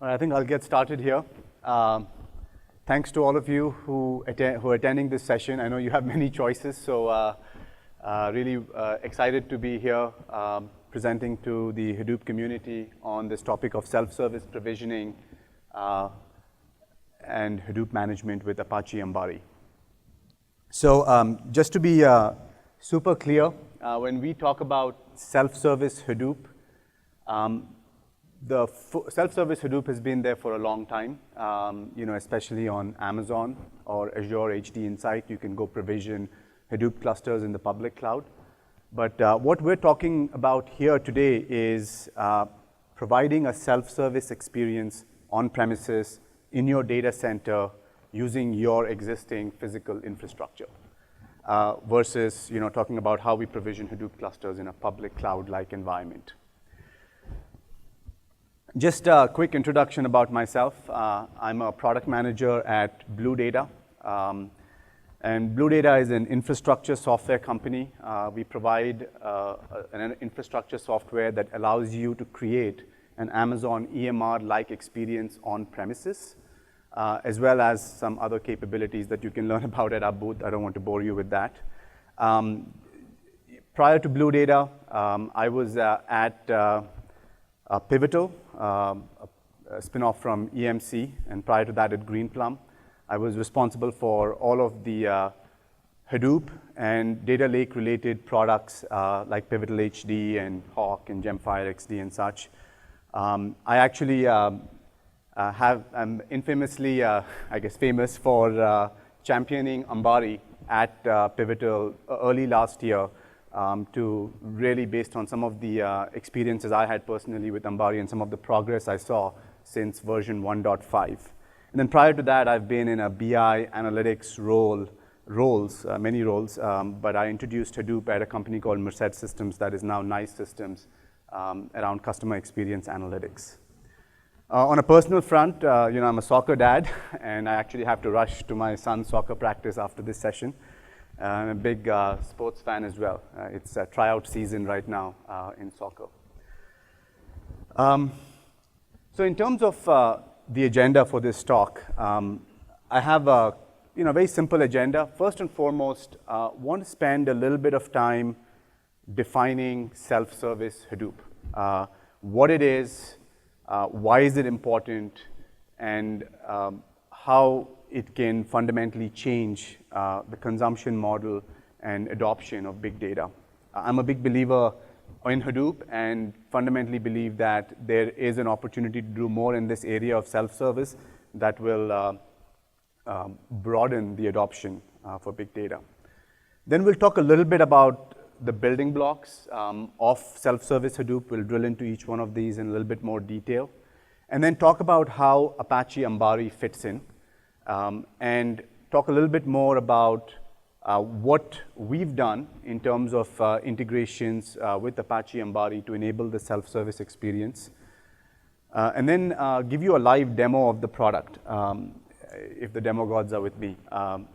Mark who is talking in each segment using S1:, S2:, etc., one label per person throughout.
S1: All right, I think I'll get started here. Thanks to all of you who are attending this session. I know you have many choices, so really excited to be here presenting to the Hadoop community on this topic of self-service provisioning and Hadoop management with Apache Ambari. So just to be super clear, when we talk about self-service Hadoop, the self-service Hadoop has been there for a long time, especially on Amazon or Azure HD Insight. You can go provision Hadoop clusters in the public cloud. But what we're talking about here today is providing a self-service experience on premises in your data center using your existing physical infrastructure versus talking about how we provision Hadoop clusters in a public cloud-like environment. Just a quick introduction about myself. I'm a product manager at Blue Data. And Blue Data is an infrastructure software company. We provide an infrastructure software that allows you to create an Amazon EMR-like experience on premises, as well as some other capabilities that you can learn about at our booth. I don't want to bore you with that. Prior to Blue Data, I was at Pivotal, a spin-off from EMC, and prior to that at Greenplum. I was responsible for all of the Hadoop and data lake related products like Pivotal HD and Hawk and Gemfire XD and such. I actually am infamously, famous for championing Ambari at Pivotal early last year to really based on some of the experiences I had personally with Ambari and some of the progress I saw since version 1.5. And then prior to that, I've been in a BI analytics many roles, but I introduced Hadoop at a company called Merced Systems that is now Nice Systems around customer experience analytics. On a personal front, I'm a soccer dad, and I actually have to rush to my son's soccer practice after this session. I'm a big sports fan as well. It's a tryout season right now in soccer. So in terms of the agenda for this talk, I have a very simple agenda. First and foremost, want to spend a little bit of time defining self-service Hadoop. What it is, why is it important, and how it can fundamentally change the consumption model and adoption of big data. I'm a big believer in Hadoop and fundamentally believe that there is an opportunity to do more in this area of self-service that will broaden the adoption for big data. Then we'll talk a little bit about the building blocks of self-service Hadoop. We'll drill into each one of these in a little bit more detail. And then talk about how Apache Ambari fits in. And talk a little bit more about what we've done in terms of integrations with Apache Ambari to enable the self-service experience. And then give you a live demo of the product, if the demo gods are with me.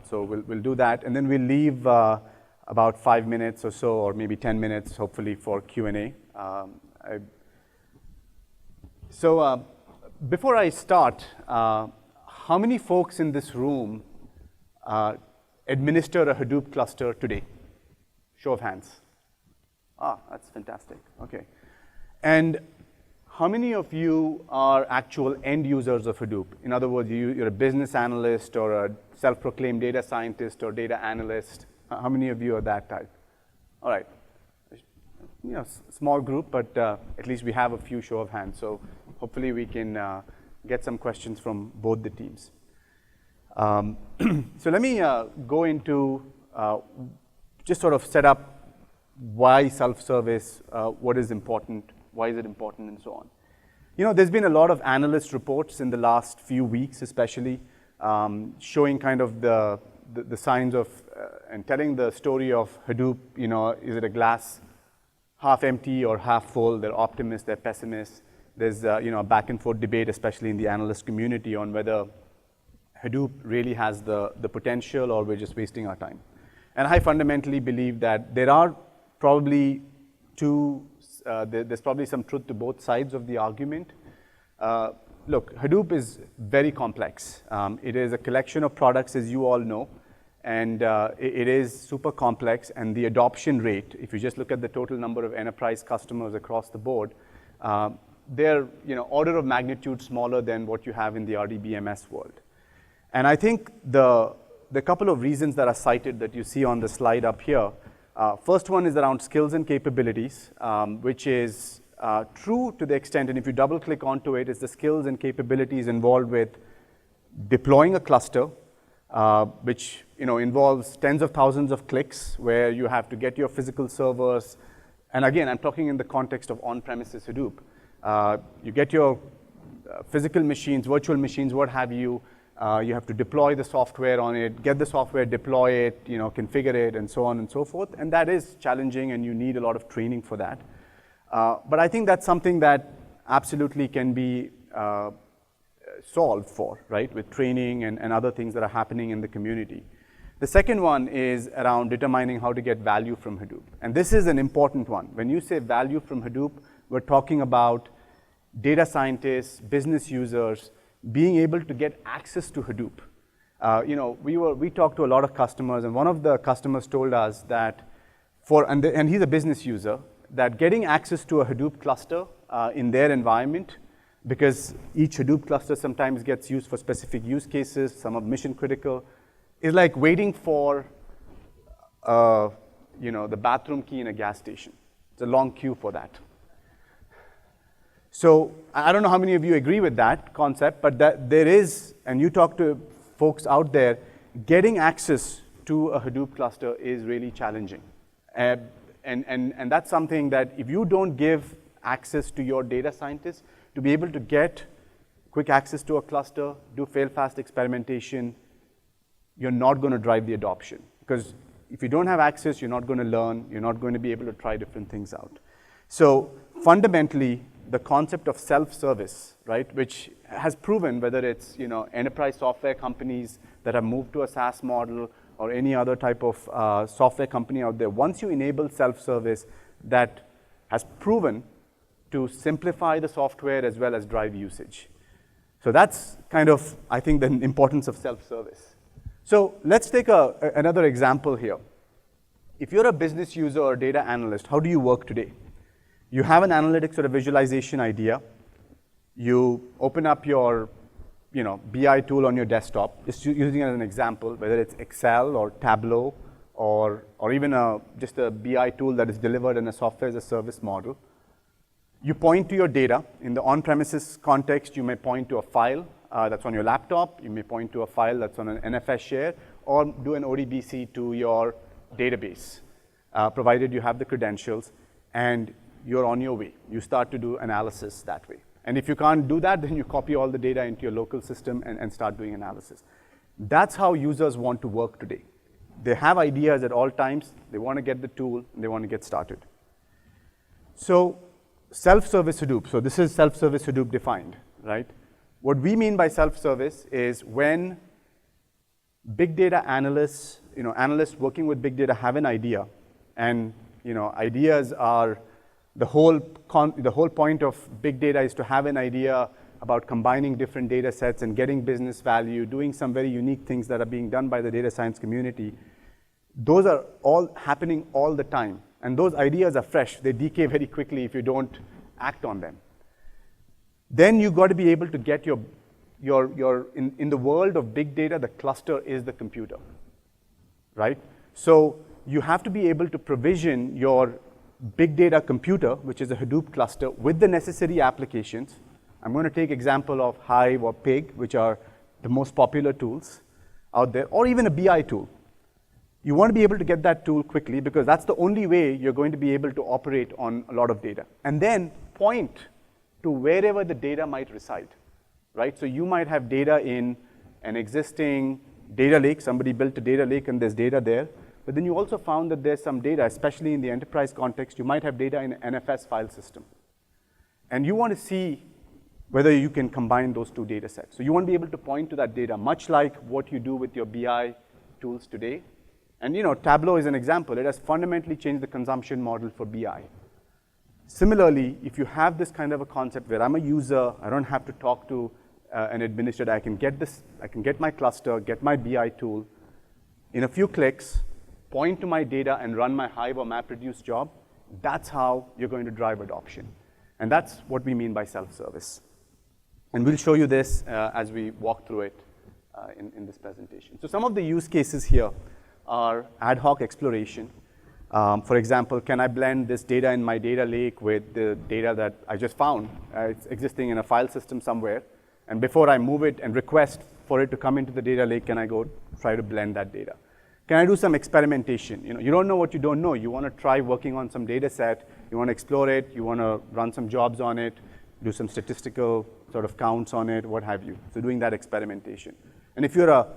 S1: So we'll do that, and then we'll leave about 5 minutes or so, or maybe 10 minutes, hopefully, for Q&A. So before I start, how many folks in this room administer a Hadoop cluster today? Show of hands. That's fantastic. Okay. And how many of you are actual end users of Hadoop? In other words, you're a business analyst or a self-proclaimed data scientist or data analyst. How many of you are that type? All right. Small group, but at least we have a few show of hands. So hopefully we can get some questions from both the teams. So let me go into just sort of set up why self-service, what is important, why is it important, and so on. There's been a lot of analyst reports in the last few weeks, especially, showing kind of the signs of and telling the story of Hadoop. Is it a glass half empty or half full? They're optimists, they're pessimists. There's a back and forth debate, especially in the analyst community, on whether Hadoop really has the potential or we're just wasting our time. And I fundamentally believe that there are probably there's probably some truth to both sides of the argument. look, Hadoop is very complex. It is a collection of products, as you all know, and it is super complex, and the adoption rate, if you just look at the total number of enterprise customers across the board, they're order of magnitude smaller than what you have in the RDBMS world. And I think the couple of reasons that are cited that you see on the slide up here, first one is around skills and capabilities, which is true to the extent, and if you double click onto it, is the skills and capabilities involved with deploying a cluster, which involves tens of thousands of clicks where you have to get your physical servers. And again, I'm talking in the context of on-premises Hadoop. You get your physical machines, virtual machines, what have you. You have to deploy the software on it, get the software, deploy it, configure it, and so on and so forth. And that is challenging, and you need a lot of training for that. But I think that's something that absolutely can be solved for, right, with training and other things that are happening in the community. The second one is around determining how to get value from Hadoop. And this is an important one. When you say value from Hadoop, we're talking about data scientists, business users, being able to get access to Hadoop. We talked to a lot of customers, and one of the customers told us that and he's a business user, that getting access to a Hadoop cluster in their environment, because each Hadoop cluster sometimes gets used for specific use cases, some are mission critical, is like waiting for the bathroom key in a gas station. It's a long queue for that. So I don't know how many of you agree with that concept, but that there is, and you talk to folks out there, getting access to a Hadoop cluster is really challenging. And that's something that if you don't give access to your data scientists to be able to get quick access to a cluster, do fail-fast experimentation, you're not going to drive the adoption. Because if you don't have access, you're not going to learn, you're not going to be able to try different things out. So fundamentally, the concept of self-service, right, which has proven, whether it's enterprise software companies that have moved to a SaaS model or any other type of software company out there, once you enable self-service, that has proven to simplify the software as well as drive usage. So that's kind of, I think, the importance of self-service. So let's take another example here. If you're a business user or data analyst, how do you work today? You have an analytics or a visualization idea. You open up your BI tool on your desktop, just using it as an example, whether it's Excel or Tableau or even just a BI tool that is delivered in a software as a service model. You point to your data. In the on-premises context, you may point to a file that's on your laptop. You may point to a file that's on an NFS share, or do an ODBC to your database, provided you have the credentials, and you're on your way. You start to do analysis that way. And if you can't do that, then you copy all the data into your local system and start doing analysis. That's how users want to work today. They have ideas at all times. They want to get the tool, and they want to get started. So self-service Hadoop. So this is self-service Hadoop defined, right? What we mean by self-service is when big data analysts, analysts working with big data have an idea, and ideas are the whole point of big data is to have an idea about combining different data sets and getting business value, doing some very unique things that are being done by the data science community. Those are all happening all the time. And those ideas are fresh. They decay very quickly if you don't act on them. Then you've got to be able to get in the world of big data, the cluster is the computer, right? So you have to be able to provision your big data computer, which is a Hadoop cluster, with the necessary applications. I'm going to take example of Hive or Pig, which are the most popular tools out there, or even a BI tool. You want to be able to get that tool quickly because that's the only way you're going to be able to operate on a lot of data. And then point to wherever the data might reside, right? So you might have data in an existing data lake. Somebody built a data lake and there's data there. But then you also found that there's some data, especially in the enterprise context, you might have data in an NFS file system. And you want to see whether you can combine those two data sets. So you want to be able to point to that data, much like what you do with your BI tools today. And Tableau is an example. It has fundamentally changed the consumption model for BI. Similarly, if you have this kind of a concept where I'm a user, I don't have to talk to an administrator, I can get my cluster, get my BI tool, in a few clicks, point to my data and run my Hive or MapReduce job. That's how you're going to drive adoption. And that's what we mean by self-service. And we'll show you this as we walk through it in this presentation. So some of the use cases here are ad hoc exploration. For example, can I blend this data in my data lake with the data that I just found? It's existing in a file system somewhere. And before I move it and request for it to come into the data lake, can I go try to blend that data? Can I do some experimentation? You don't know what you don't know. You want to try working on some data set. You want to explore it. You want to run some jobs on it, do some statistical sort of counts on it, what have you. So doing that experimentation. And if you're a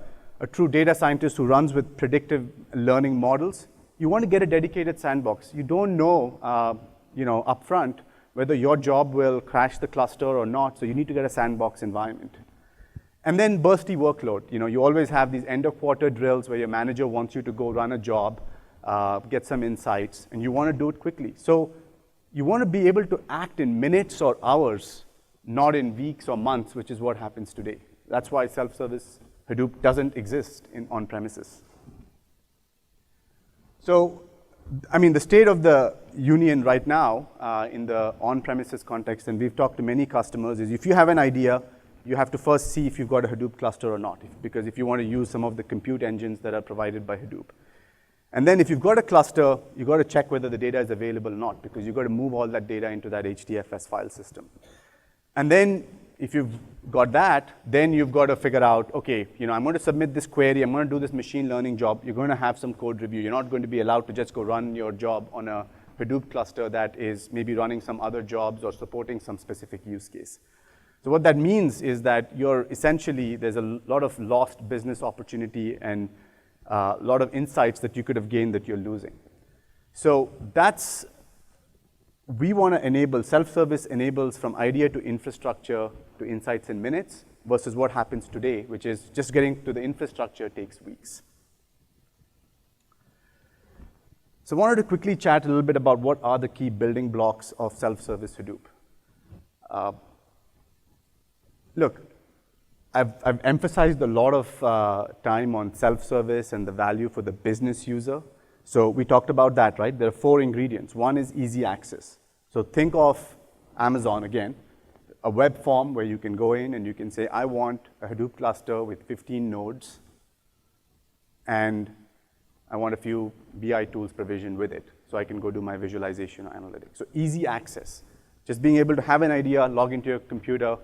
S1: true data scientist who runs with predictive learning models, you want to get a dedicated sandbox. You don't know, upfront whether your job will crash the cluster or not, so you need to get a sandbox environment. And then bursty workload. You always have these end of quarter drills where your manager wants you to go run a job, get some insights, and you want to do it quickly. So you want to be able to act in minutes or hours, not in weeks or months, which is what happens today. That's why self-service Hadoop doesn't exist on premises. So, the state of the union right now in the on-premises context, and we've talked to many customers, is if you have an idea, you have to first see if you've got a Hadoop cluster or not, because if you want to use some of the compute engines that are provided by Hadoop. And then if you've got a cluster, you've got to check whether the data is available or not, because you've got to move all that data into that HDFS file system. And then if you've got that, then you've got to figure out, okay, I'm going to submit this query, I'm going to do this machine learning job. You're going to have some code review. You're not going to be allowed to just go run your job on a Hadoop cluster that is maybe running some other jobs or supporting some specific use case. So what that means is that there's a lot of lost business opportunity and a lot of insights that you could have gained that you're losing. So we want to enable, self-service enables from idea to infrastructure to insights in minutes versus what happens today, which is just getting to the infrastructure takes weeks. So I wanted to quickly chat a little bit about what are the key building blocks of self-service Hadoop. Look, I've emphasized a lot of time on self-service and the value for the business user. So we talked about that, right? There are 4 ingredients. One is easy access. So think of Amazon again, a web form where you can go in and you can say, I want a Hadoop cluster with 15 nodes, and I want a few BI tools provisioned with it, so I can go do my visualization or analytics. So easy access, just being able to have an idea, log into your computer,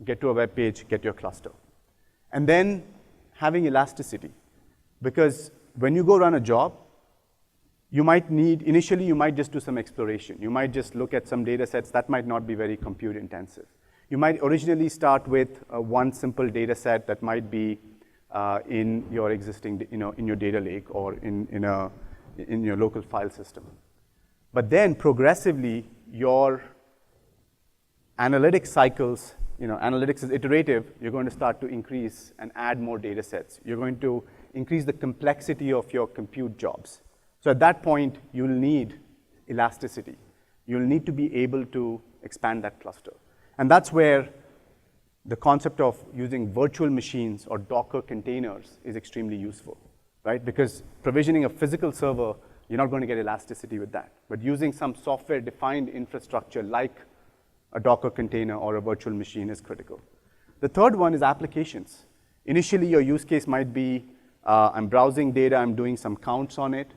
S1: get to a web page, get your cluster. And then having elasticity, because when you go run a job, initially you might just do some exploration. You might just look at some data sets that might not be very compute intensive. You might originally start with one simple data set that might be in your existing, in your data lake or in your local file system. But then progressively, your analytics cycles, analytics is iterative, you're going to start to increase and add more data sets. You're going to increase the complexity of your compute jobs. So at that point, you'll need elasticity. You'll need to be able to expand that cluster. And that's where the concept of using virtual machines or Docker containers is extremely useful, right? Because provisioning a physical server, you're not going to get elasticity with that. But using some software-defined infrastructure like a Docker container or a virtual machine is critical. The third one is applications. Initially, your use case might be, I'm browsing data, I'm doing some counts on it.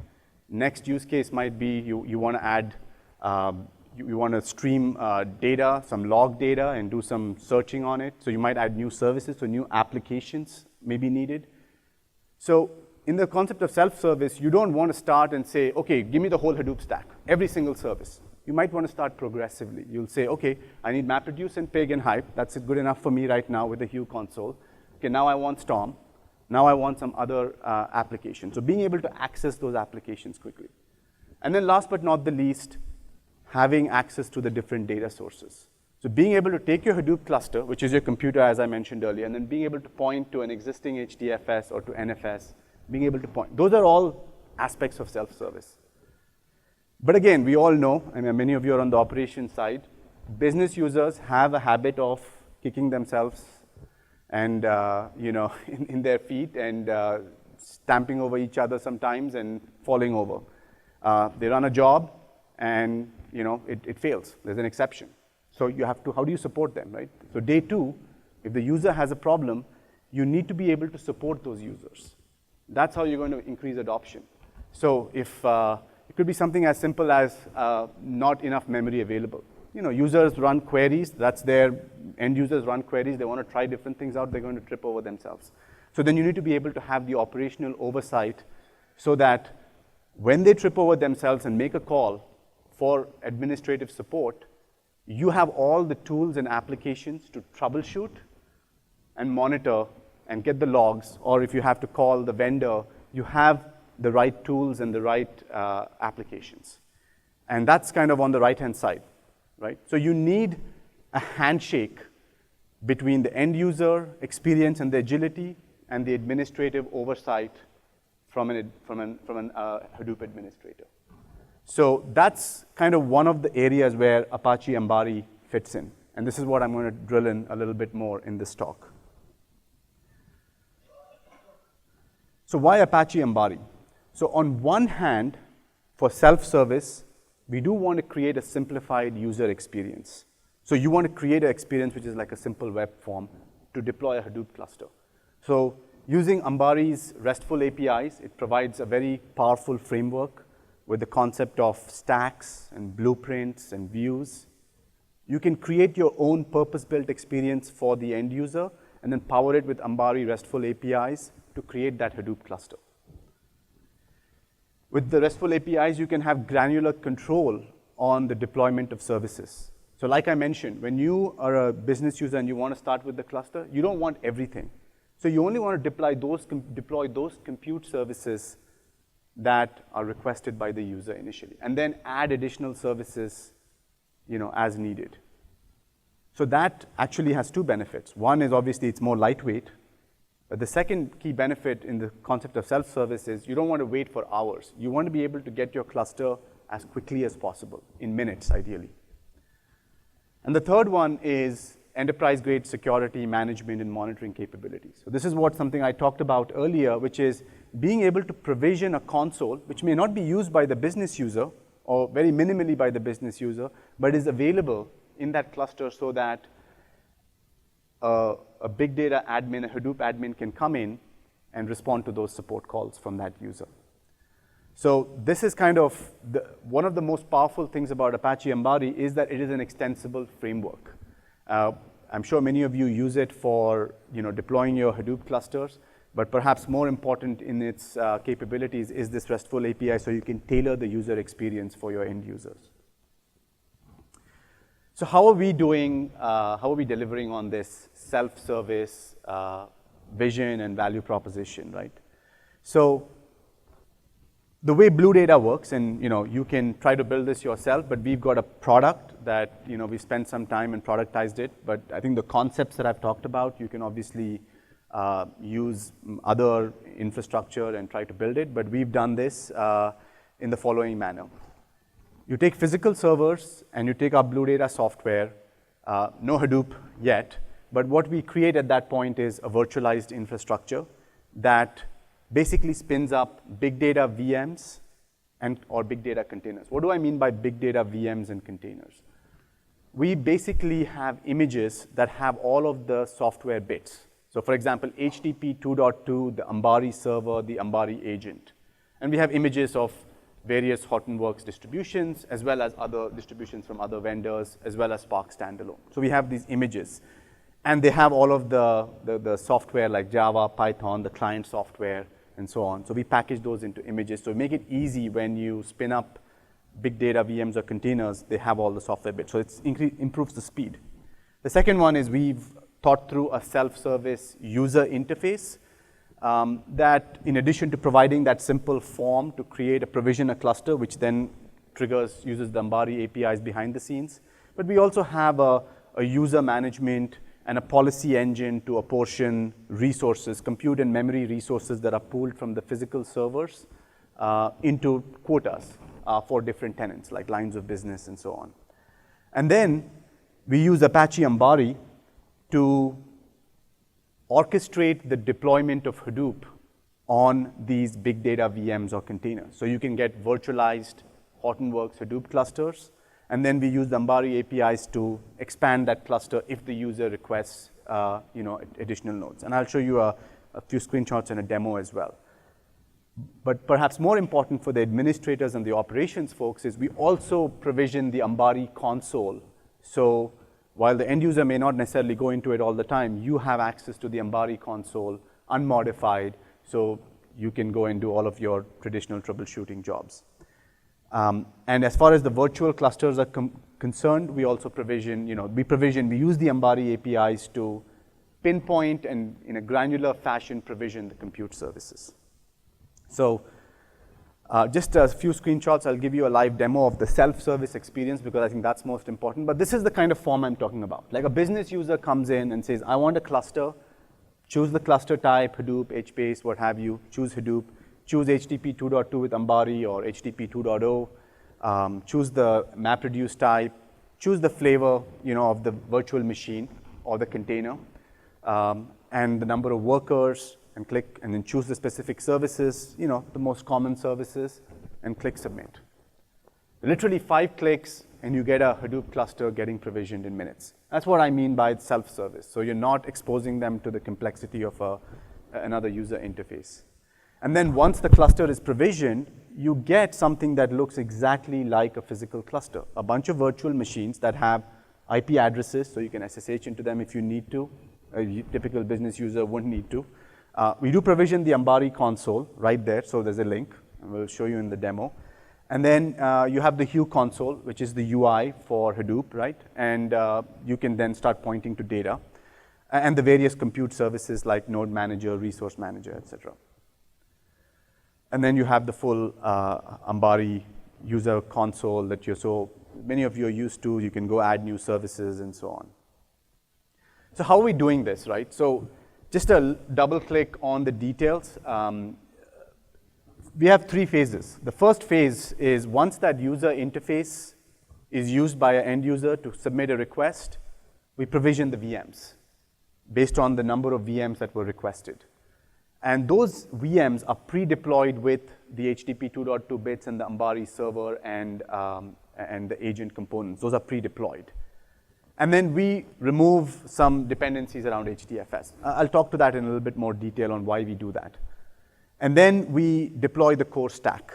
S1: Next use case might be you want to add, you want to stream data, some log data, and do some searching on it. So you might add new services, so new applications may be needed. So in the concept of self-service, you don't want to start and say, okay, give me the whole Hadoop stack, every single service. You might want to start progressively. You'll say, okay, I need MapReduce and Pig and Hive. That's good enough for me right now with the Hue console. Okay, now I want Storm. Now I want some other application. So being able to access those applications quickly. And then last but not the least, having access to the different data sources. So being able to take your Hadoop cluster, which is your computer, as I mentioned earlier, and then being able to point to an existing HDFS or to NFS, being able to point. Those are all aspects of self-service. But again, we all know, I mean, many of you are on the operations side, business users have a habit of kicking themselves and in their feet and stamping over each other sometimes and falling over. They run a job and it fails. There's an exception. So you have to, how do you support them, right? So day 2, if the user has a problem, you need to be able to support those users. That's how you're going to increase adoption. So if it could be something as simple as not enough memory available. Users run queries, that's their end users run queries, they want to try different things out, they're going to trip over themselves. So then you need to be able to have the operational oversight so that when they trip over themselves and make a call for administrative support, you have all the tools and applications to troubleshoot and monitor and get the logs, or if you have to call the vendor, you have the right tools and the right applications. And that's kind of on the right-hand side, right? So you need a handshake between the end user experience and the agility and the administrative oversight from an Hadoop administrator. So that's kind of one of the areas where Apache Ambari fits in. And this is what I'm going to drill in a little bit more in this talk. So why Apache Ambari? So on one hand, for self-service, we do want to create a simplified user experience. So you want to create an experience which is like a simple web form to deploy a Hadoop cluster. So using Ambari's RESTful APIs, it provides a very powerful framework with the concept of stacks and blueprints and views. You can create your own purpose-built experience for the end user and then power it with Ambari RESTful APIs to create that Hadoop cluster. With the RESTful APIs, you can have granular control on the deployment of services. So like I mentioned, when you are a business user and you want to start with the cluster, you don't want everything. So you only want to deploy those compute services that are requested by the user initially, and then add additional services as needed. So that actually has 2 benefits. One is obviously it's more lightweight. But the second key benefit in the concept of self-service is you don't want to wait for hours. You want to be able to get your cluster as quickly as possible, in minutes, ideally. And the third one is enterprise-grade security management and monitoring capabilities. So this is something I talked about earlier, which is being able to provision a console, which may not be used by the business user, or very minimally by the business user, but is available in that cluster so that a big data admin, a Hadoop admin can come in and respond to those support calls from that user. So this is kind of one of the most powerful things about Apache Ambari is that it is an extensible framework. I'm sure many of you use it for deploying your Hadoop clusters, but perhaps more important in its capabilities is this RESTful API so you can tailor the user experience for your end users. So how are we doing, how are we delivering on this self-service vision and value proposition, right? So the way Blue Data works, and you can try to build this yourself, but we've got a product that we spent some time and productized it, but I think the concepts that I've talked about, you can obviously use other infrastructure and try to build it, but we've done this in the following manner. You take physical servers and you take our Blue Data software, no Hadoop yet, but what we create at that point is a virtualized infrastructure that basically spins up big data VMs or big data containers. What do I mean by big data VMs and containers? We basically have images that have all of the software bits. So for example, HTTP 2.2, the Ambari server, the Ambari agent. And we have images of various Hortonworks distributions, as well as other distributions from other vendors, as well as Spark standalone. So we have these images. And they have all of the software like Java, Python, the client software, and so on. So we package those into images. So make it easy when you spin up big data VMs or containers, they have all the software bits. So it improves the speed. The second one is we've thought through a self-service user interface that, in addition to providing that simple form to create a provision, a cluster, which then uses the Ambari APIs behind the scenes. But we also have a user management and a policy engine to apportion resources, compute and memory resources that are pooled from the physical servers into quotas. for different tenants, like lines of business and so on. And then we use Apache Ambari to orchestrate the deployment of Hadoop on these big data VMs or containers. So you can get virtualized Hortonworks Hadoop clusters, and then we use the Ambari APIs to expand that cluster if the user requests additional nodes. And I'll show you a few screenshots and a demo as well. But perhaps more important for the administrators and the operations folks is we also provision the Ambari console. So while the end user may not necessarily go into it all the time, you have access to the Ambari console unmodified, so you can go and do all of your traditional troubleshooting jobs. And as far as the virtual clusters are concerned, we also provision, we use the Ambari APIs to pinpoint and in a granular fashion provision the compute services. So just a few screenshots, I'll give you a live demo of the self-service experience because I think that's most important. But this is the kind of form I'm talking about. Like a business user comes in and says, I want a cluster. Choose the cluster type, Hadoop, HBase, what have you. Choose Hadoop. Choose HTTP 2.2 with Ambari or HTTP 2.0. Choose the MapReduce type. Choose the flavor, of the virtual machine or the container, and the number of workers, and click, and then choose the specific services, the most common services, and click submit. Literally 5 clicks, and you get a Hadoop cluster getting provisioned in minutes. That's what I mean by self-service. So you're not exposing them to the complexity of another user interface. And then once the cluster is provisioned, you get something that looks exactly like a physical cluster. A bunch of virtual machines that have IP addresses, so you can SSH into them if you need to. A typical business user wouldn't need to. We do provision the Ambari console right there, so there's a link, and we'll show you in the demo. And then you have the Hue console, which is the UI for Hadoop, right? And you can then start pointing to data, and the various compute services like Node Manager, Resource Manager, etc. And then you have the full Ambari user console that so many of you are used to. You can go add new services and so on. So how are we doing this, right? So just a double click on the details. We have 3 phases. The first phase is once that user interface is used by an end user to submit a request, we provision the VMs based on the number of VMs that were requested. And those VMs are pre-deployed with the HTTP 2.2 bits and the Ambari server and the agent components. Those are pre-deployed. And then we remove some dependencies around HDFS. I'll talk to that in a little bit more detail on why we do that. And then we deploy the core stack.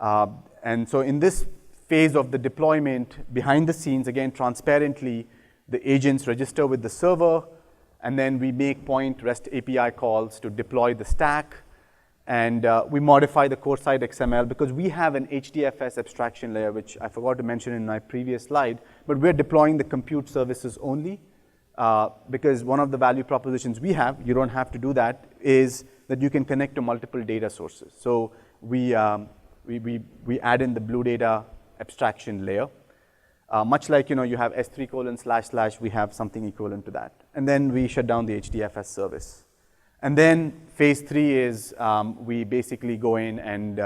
S1: And so in this phase of the deployment, behind the scenes, again, transparently, the agents register with the server, and then we make point REST API calls to deploy the stack. And we modify the core side XML because we have an HDFS abstraction layer, which I forgot to mention in my previous slide, but we're deploying the compute services only because one of the value propositions we have, you don't have to do that, is that you can connect to multiple data sources. So we add in the blue data abstraction layer. Much like you have S3:// we have something equivalent to that. And then we shut down the HDFS service. And then phase 3 is we basically go in and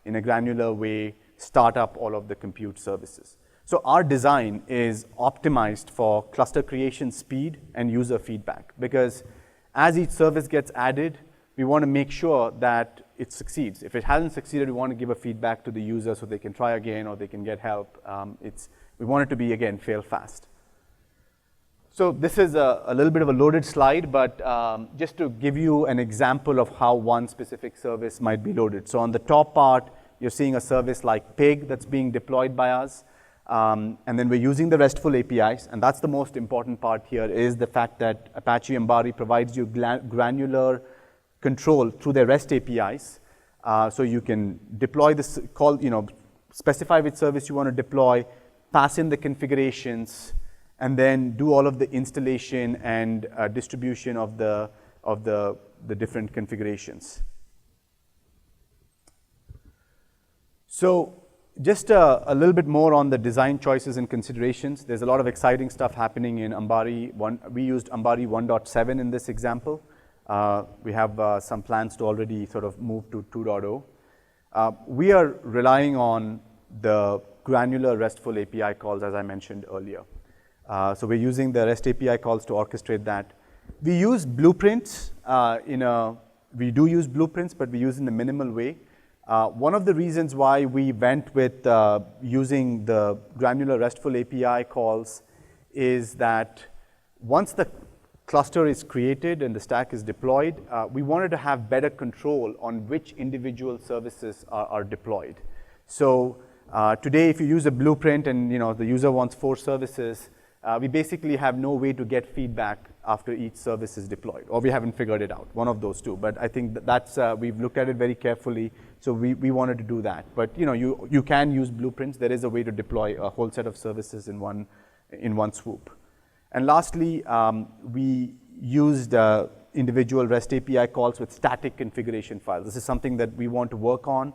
S1: in a granular way start up all of the compute services. So our design is optimized for cluster creation speed and user feedback because as each service gets added, we want to make sure that it succeeds. If it hasn't succeeded, we want to give a feedback to the user so they can try again or they can get help. We want it to be, again, fail fast. So this is a little bit of a loaded slide, but just to give you an example of how one specific service might be loaded. So on the top part, you're seeing a service like Pig that's being deployed by us. And then we're using the RESTful APIs. And that's the most important part here is the fact that Apache Ambari provides you granular control through their REST APIs. So you can deploy this specify which service you want to deploy, pass in the configurations, and then do all of the installation and distribution of the different configurations. So just a little bit more on the design choices and considerations. There's a lot of exciting stuff happening in Ambari. We used Ambari 1.7 in this example. We have some plans to already sort of move to 2.0. We are relying on the granular RESTful API calls, as I mentioned earlier. So we're using the REST API calls to orchestrate that. We use blueprints we do use blueprints, but we use in a minimal way. One of the reasons why we went with using the granular RESTful API calls is that once the cluster is created and the stack is deployed, we wanted to have better control on which individual services are deployed. So today, if you use a blueprint and the user wants 4 services, we basically have no way to get feedback after each service is deployed, or we haven't figured it out, one of those two. But I think that's, we've looked at it very carefully, so we wanted to do that. But you can use blueprints. There is a way to deploy a whole set of services in one swoop. And lastly, we used individual REST API calls with static configuration files. This is something that we want to work on.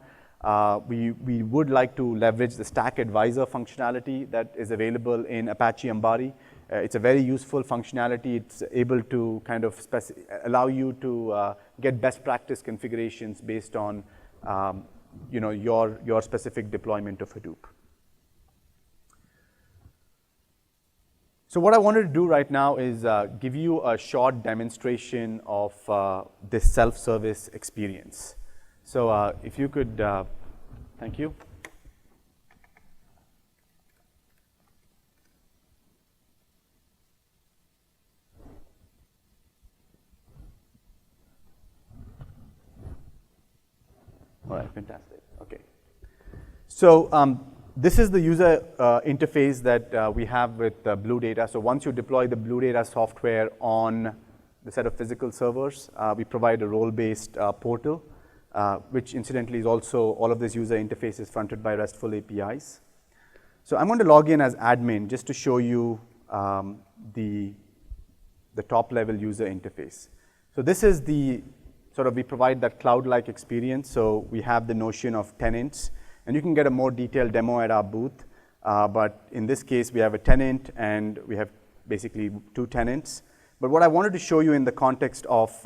S1: We would like to leverage the Stack Advisor functionality that is available in Apache Ambari. It's a very useful functionality. It's able to kind of allow you to get best practice configurations based on your specific deployment of Hadoop. So what I wanted to do right now is give you a short demonstration of this self-service experience. So if you could, thank you. All right, fantastic. Okay. So this is the user interface that we have with Blue Data. So once you deploy the Blue Data software on the set of physical servers, we provide a role-based portal, which incidentally is also, all of this user interface is fronted by RESTful APIs. So I'm going to log in as admin just to show you the top-level user interface. So this is the we provide that cloud-like experience. So we have the notion of tenants, and you can get a more detailed demo at our booth. But in this case, we have a tenant, and we have basically 2 tenants. But what I wanted to show you in the context of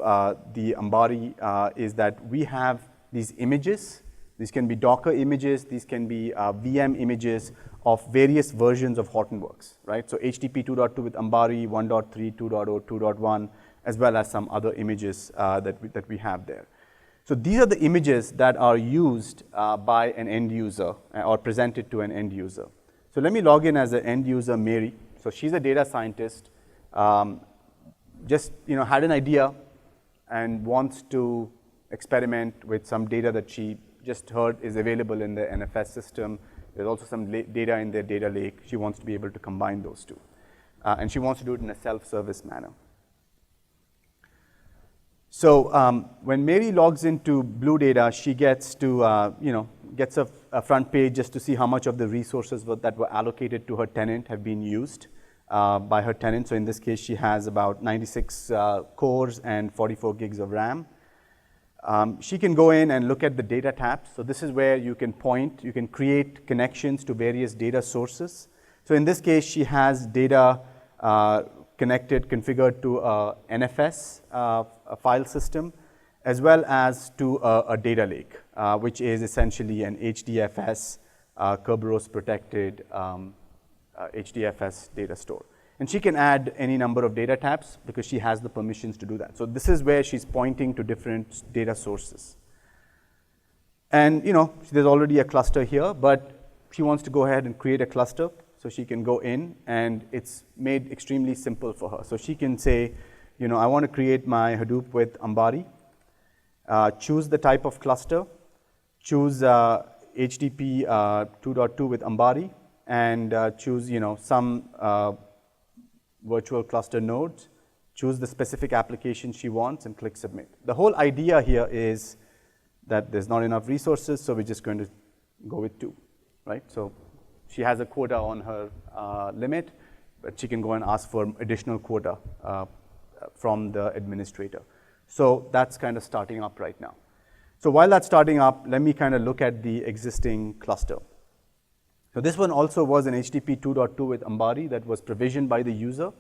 S1: the Ambari is that we have these images. These can be Docker images. These can be VM images of various versions of Hortonworks, right? So HTTP 2.2 with Ambari, 1.3, 2.0, 2.1, as well as some other images that we have there. So these are the images that are used by an end user or presented to an end user. So let me log in as an end user, Mary. So she's a data scientist, just had an idea and wants to experiment with some data that she just heard is available in the NFS system. There's also some data in their data lake. She wants to be able to combine those two. And she wants to do it in a self-service manner. So when Mary logs into Blue Data, she gets to, gets a front page just to see how much of the resources that were allocated to her tenant have been used by her tenant. So in this case, she has about 96 cores and 44 gigs of RAM. She can go in and look at the data tabs. So this is where you can you can create connections to various data sources. So in this case, she has data configured to a NFS a file system, as well as to a data lake, which is essentially an HDFS, Kerberos protected HDFS data store. And she can add any number of data tabs because she has the permissions to do that. So this is where she's pointing to different data sources. And there's already a cluster here, but she wants to go ahead and create a cluster. So she can go in, and it's made extremely simple for her. So she can say, I want to create my Hadoop with Ambari, choose the type of cluster, choose HTTP 2.2 with Ambari, and choose some virtual cluster nodes, choose the specific application she wants, and click submit. The whole idea here is that there's not enough resources, so we're just going to go with 2, right? So she has a quota on her limit, but she can go and ask for additional quota from the administrator. So that's kind of starting up right now. So while that's starting up, let me kind of look at the existing cluster. So this one also was an HTTP 2.2 with Ambari that was provisioned by the user.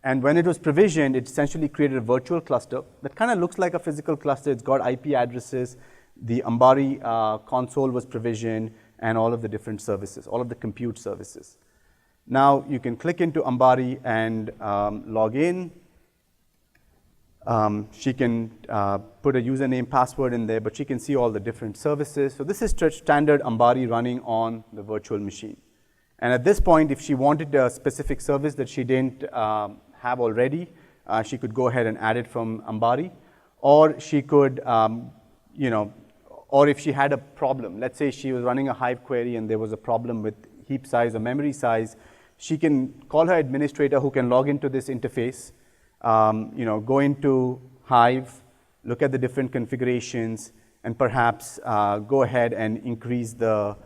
S1: And when it was provisioned, it essentially created a virtual cluster that kind of looks like a physical cluster. It's got IP addresses. The Ambari console was provisioned, and all of the different services, all of the compute services. Now you can click into Ambari and log in. She can put a username, password in there, but she can see all the different services. So this is standard Ambari running on the virtual machine. And at this point, if she wanted a specific service that she didn't have already, she could go ahead and add it from Ambari. Or she could, or if she had a problem, let's say she was running a Hive query and there was a problem with heap size or memory size, she can call her administrator who can log into this interface, go into Hive, look at the different configurations, and perhaps go ahead and increase the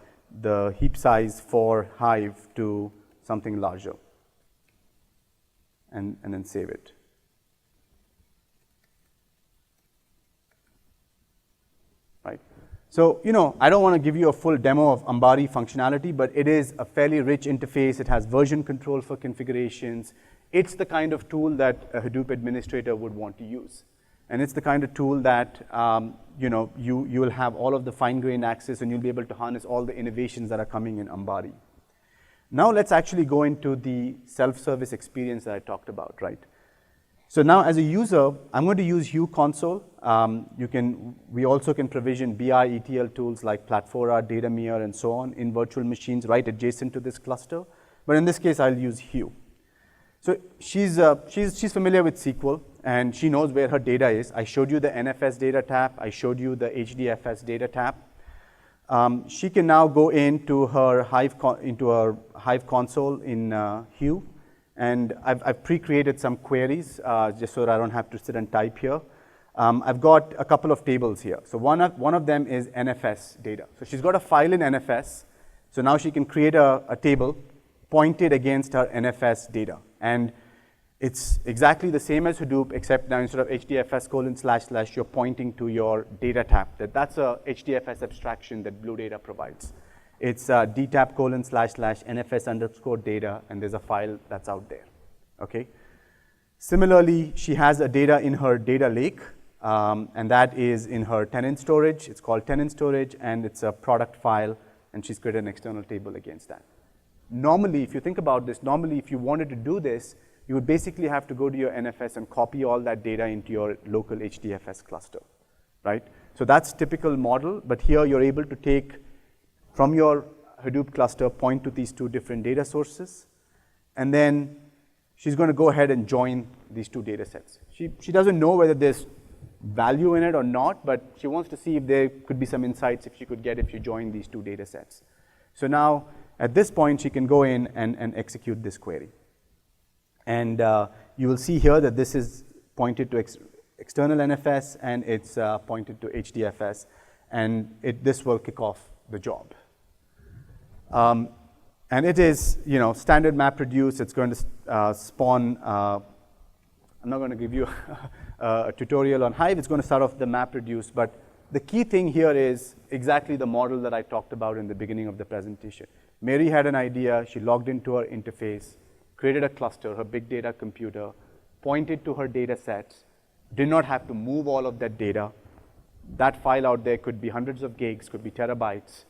S1: heap size for Hive to something larger, and then save it. Right. So, I don't want to give you a full demo of Ambari functionality, but it is a fairly rich interface. It has version control for configurations. It's the kind of tool that a Hadoop administrator would want to use. And it's the kind of tool that you will have all of the fine-grained access, and you'll be able to harness all the innovations that are coming in Ambari. Now let's actually go into the self-service experience that I talked about, right? So now as a user, I'm going to use Hue console. We also can provision BI ETL tools like Platfora, Datamere, and so on in virtual machines right adjacent to this cluster. But in this case, I'll use Hue. So she's familiar with SQL, and she knows where her data is. I showed you the NFS data tab. I showed you the HDFS data tab. She can now go into her Hive console in Hue, and I've pre-created some queries just so that I don't have to sit and type here. I've got a couple of tables here. So one of them is NFS data. So she's got a file in NFS. So now she can create a table pointed against her NFS data. And it's exactly the same as Hadoop, except now instead of HDFS:// you're pointing to your data tab. That's a HDFS abstraction that Blue Data provides. It's dtab://NFS_data, and there's a file that's out there, okay? Similarly, she has a data in her data lake, and that is in her tenant storage. It's called tenant storage, and it's a product file, and she's created an external table against that. Normally, if you think about this, if you wanted to do this, you would basically have to go to your NFS and copy all that data into your local HDFS cluster, right? So that's typical model, but here you're able to take from your Hadoop cluster, point to these two different data sources, and then she's going to go ahead and join these two data sets. She doesn't know whether there's value in it or not, but she wants to see if there could be some insights if she could get if she joined these two data sets. So now, at this point, she can go in and execute this query. And you will see here that this is pointed to external NFS, and it's pointed to HDFS, and this will kick off the job. And it is, standard MapReduce. It's going to spawn. I'm not going to give you a tutorial on Hive. It's going to start off the MapReduce, but the key thing here is exactly the model that I talked about in the beginning of the presentation. Mary had an idea. She logged into her interface, created a cluster, her big data computer, pointed to her data sets, did not have to move all of that data. That file out there could be hundreds of gigs, could be terabytes.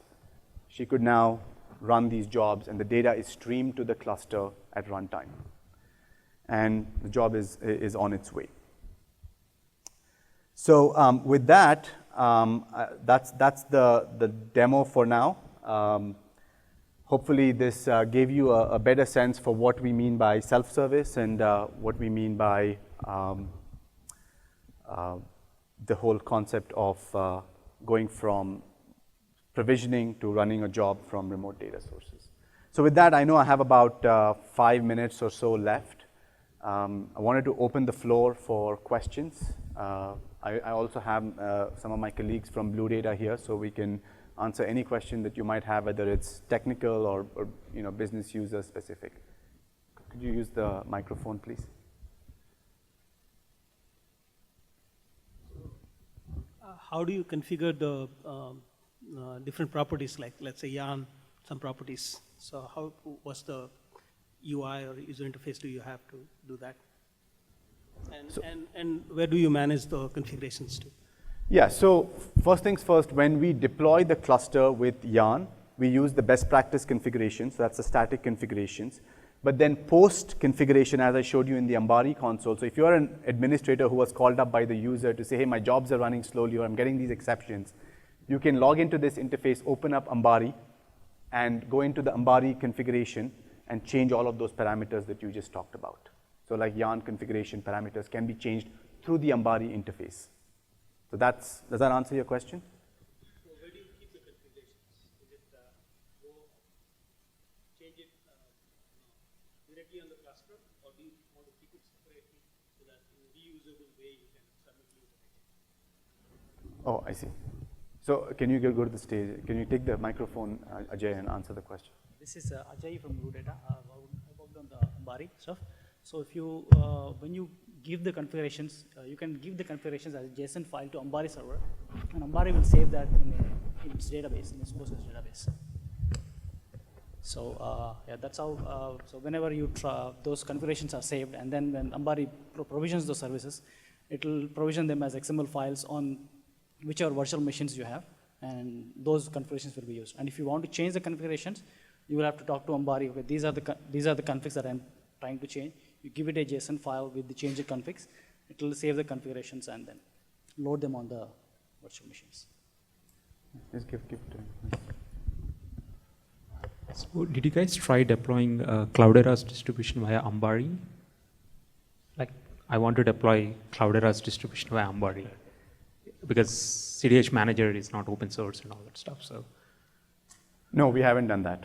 S1: She could now run these jobs, and the data is streamed to the cluster at runtime. And the job is on its way. So with that, that's the demo for now. Hopefully this gave you a better sense for what we mean by self-service and what we mean by the whole concept of going from provisioning to running a job from remote data sources. So with that, I know I have about 5 minutes or so left. I wanted to open the floor for questions. I also have some of my colleagues from Blue Data here, so we can answer any question that you might have, whether it's technical or business user specific. Could you use the microphone, please?
S2: How do you configure the different properties, like let's say yarn, some properties? So what's the UI or user interface do you have to do that? And where do you manage the configurations to?
S1: Yeah, so first things first, when we deploy the cluster with yarn, we use the best practice configurations, so that's the static configurations. But then post-configuration, as I showed you in the Ambari console, so if you're an administrator who was called up by the user to say, hey, my jobs are running slowly or I'm getting these exceptions, you can log into this interface, open up Ambari, and go into the Ambari configuration and change all of those parameters that you just talked about. So like yarn configuration parameters can be changed through the Ambari interface. So does that answer your question?
S2: So where do you keep the configurations? Is it go change it directly on the cluster, or do you want to keep it separately so that in a reusable way you can submit new information?
S1: Oh, I see. So can you go to the stage? Can you take the microphone, Ajay, and answer the question?
S3: This is Ajay from Blue Data. I worked on the Ambari stuff. So if you, when you give the configurations, you can give the configurations as a JSON file to Ambari server, and Ambari will save that in its database, in its Postgres database. So yeah, that's how. So whenever you those configurations are saved, and then when Ambari provisions those services, it will provision them as XML files on whichever virtual machines you have, and those configurations will be used. And if you want to change the configurations, you will have to talk to Ambari. Okay, these are the configs that I'm trying to change. You give it a JSON file with the change configs. It will save the configurations and then load them on the virtual machines.
S1: Just keep doing.
S4: So did you guys try deploying Cloudera's distribution via Ambari? Like, I want to deploy Cloudera's distribution via Ambari because CDH Manager is not open source and all that stuff. So,
S1: no, we haven't done that.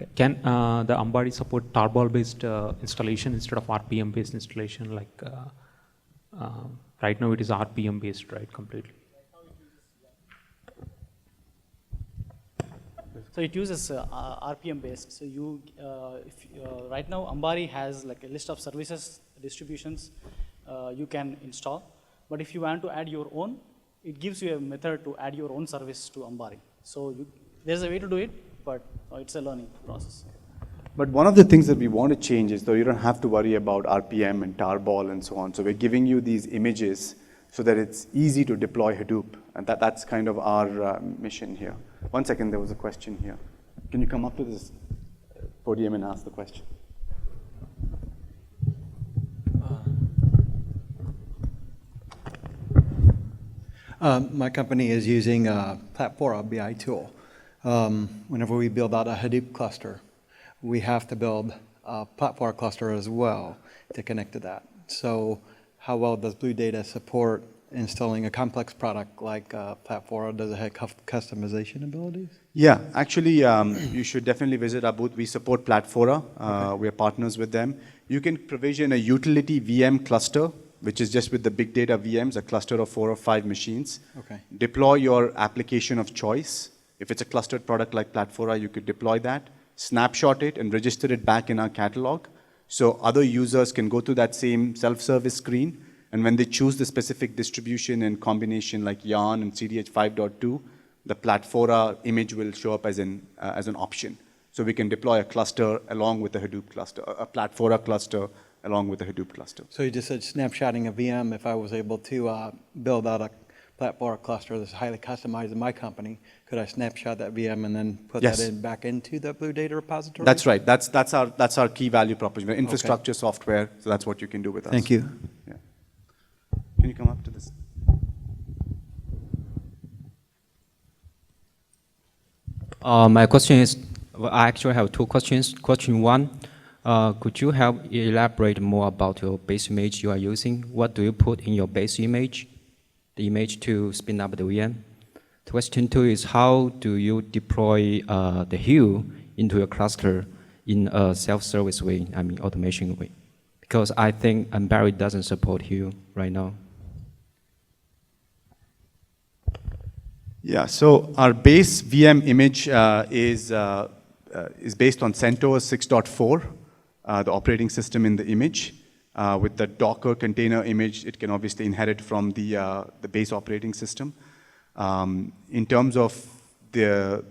S4: okay. Can the Ambari support tarball-based installation instead of RPM-based installation? Like right now, it is RPM-based, right, completely.
S3: So it uses RPM based. So you, right now Ambari has like a list of services, distributions you can install. But if you want to add your own, it gives you a method to add your own service to Ambari. So there's a way to do it, but it's a learning process.
S1: But one of the things that we want to change is though you don't have to worry about RPM and tarball and so on. So we're giving you these images so that it's easy to deploy Hadoop. And that's kind of our mission here. 1 second, there was a question here. Can you come up to this podium and ask the question?
S5: My company is using a Platform BI tool. Whenever we build out a Hadoop cluster, we have to build a Platform cluster as well to connect to that. So how well does Blue Data support installing a complex product like Platform? Does it have customization abilities?
S1: Yeah, actually, you should definitely visit our booth. We support Platfora. Okay. We are partners with them. You can provision a utility VM cluster, which is just with the big data VMs, a cluster of 4 or 5 machines.
S5: Okay.
S1: Deploy your application of choice. If it's a clustered product like Platfora, you could deploy that, snapshot it, and register it back in our catalog. So other users can go to that same self-service screen, and when they choose the specific distribution and combination like Yarn and CDH 5.2, the Platfora image will show up as an option. So we can deploy a cluster along with a Hadoop cluster, a Platfora cluster along with a Hadoop cluster.
S5: So you just said snapshotting a VM. If I was able to build out a Platform cluster that's highly customized in my company, could I snapshot that VM and then put
S1: Yes.
S5: that in back into the Blue Data repository?
S1: That's right. That's our key value proposition. Infrastructure software. So that's what you can do with us.
S5: Thank you.
S1: Yeah. Can you come up to this?
S6: My question is, well, I actually have 2 questions. Question 1, could you help elaborate more about your base image you are using? What do you put in your base image, the image to spin up the VM? Question 2 is, how do you deploy the Hive into your cluster in a self-service way, I mean automation way? Because I think Ambari doesn't support Hive right now.
S1: Yeah, so our base VM image is based on CentOS 6.4, the operating system in the image. With the Docker container image, it can obviously inherit from the base operating system. In terms of the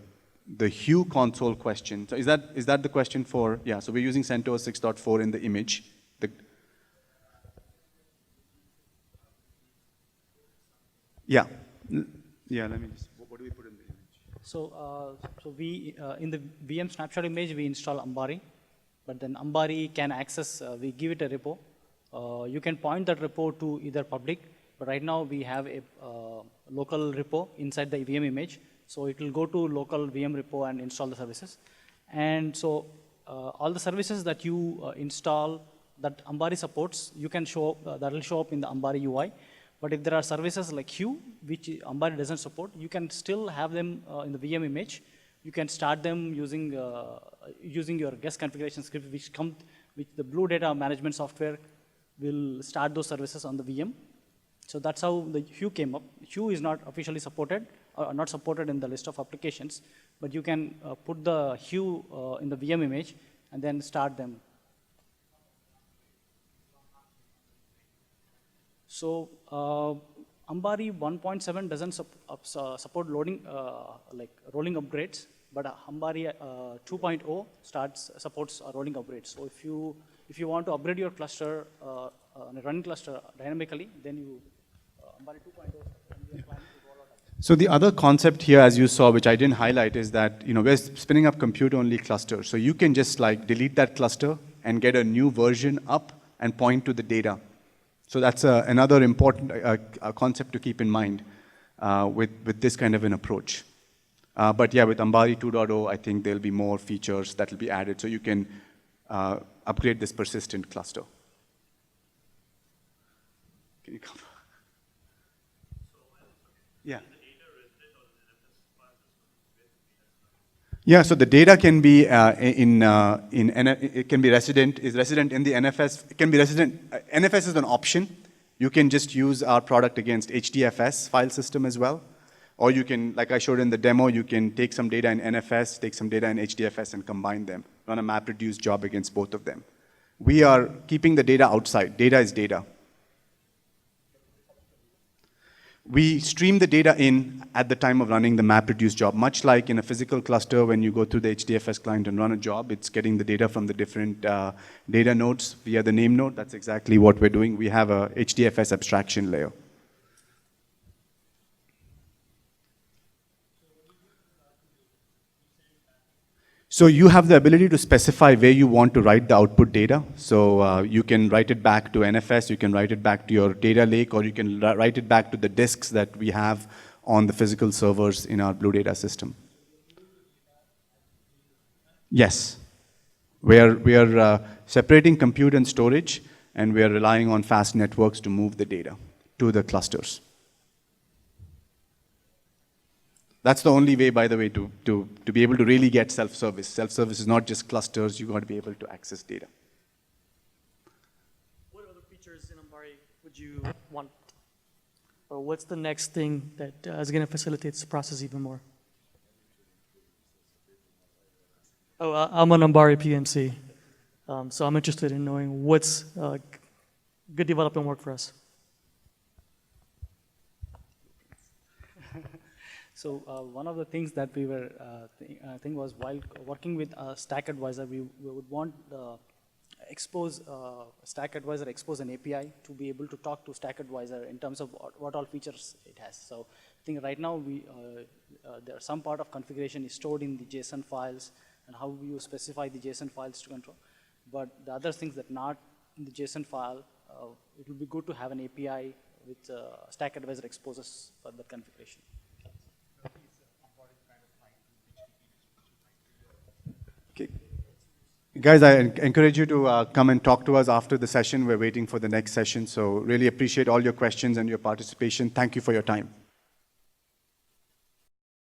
S1: Hive console question, so is that the question for, yeah, so we're using CentOS 6.4 in the image. Yeah. Yeah, let me just, what do we put in the image?
S3: So we, in the VM snapshot image, we install Ambari, but then Ambari can access, we give it a repo. You can point that repo to either public, but right now we have a local repo inside the VM image. So it will go to local VM repo and install the services. And so all the services that you install that Ambari supports, you can show, that will show up in the Ambari UI. But if there are services like Hive, which Ambari doesn't support, you can still have them in the VM image. You can start them using using your guest configuration script, which the Blue Data management software will start those services on the VM. So that's how the Hive came up. Hive is not officially supported, or not supported in the list of applications, but you can put the Hive in the VM image and then start them. So Ambari 1.7 doesn't support loading, like rolling upgrades, but Ambari 2.0 supports rolling upgrades. So if you want to upgrade your cluster, a running cluster dynamically, then you Ambari 2.0.
S1: So the other concept here, as you saw, which I didn't highlight, is that we're spinning up compute-only clusters. So you can just like delete that cluster and get a new version up and point to the data. So that's another important concept to keep in mind with this kind of an approach. But yeah, with Ambari 2.0, I think there'll be more features that will be added, so you can upgrade this persistent cluster. Can you come? Yeah. Yeah, so the data can be it can be resident in the NFS. It can be resident. NFS is an option. You can just use our product against HDFS file system as well. Or you can, like I showed in the demo, you can take some data in NFS, take some data in HDFS and combine them. Run a map reduce job against both of them. We are keeping the data outside. Data is data. We stream the data in at the time of running the map reduce job, much like in a physical cluster when you go through the HDFS client and run a job, it's getting the data from the different data nodes via the name node. That's exactly what we're doing. We have a HDFS abstraction layer. So you have the ability to specify where you want to write the output data. So you can write it back to NFS, you can write it back to your data lake, or you can write it back to the disks that we have on the physical servers in our Blue Data system. Yes. We are separating compute and storage, and we are relying on fast networks to move the data to the clusters. That's the only way, by the way, to be able to really get self-service. Self-service is not just clusters, you've got to be able to access data.
S7: What other features in Ambari would you want? Or what's the next thing that is going to facilitate the process even more? Oh, I'm an Ambari PMC, so I'm interested in knowing what's good development work for us.
S3: So one of the things that we were think was while working with Stack Advisor, we would want Stack Advisor expose an API to be able to talk to Stack Advisor in terms of what all features it has. So I think right now there are some part of configuration is stored in the JSON files and how you specify the JSON files to control. But the other things that not in the JSON file, it would be good to have an API with Stack Advisor exposes for that configuration.
S1: Okay. Guys, I encourage you to come and talk to us after the session. We're waiting for the next session. So really appreciate all your questions and your participation. Thank you for your time.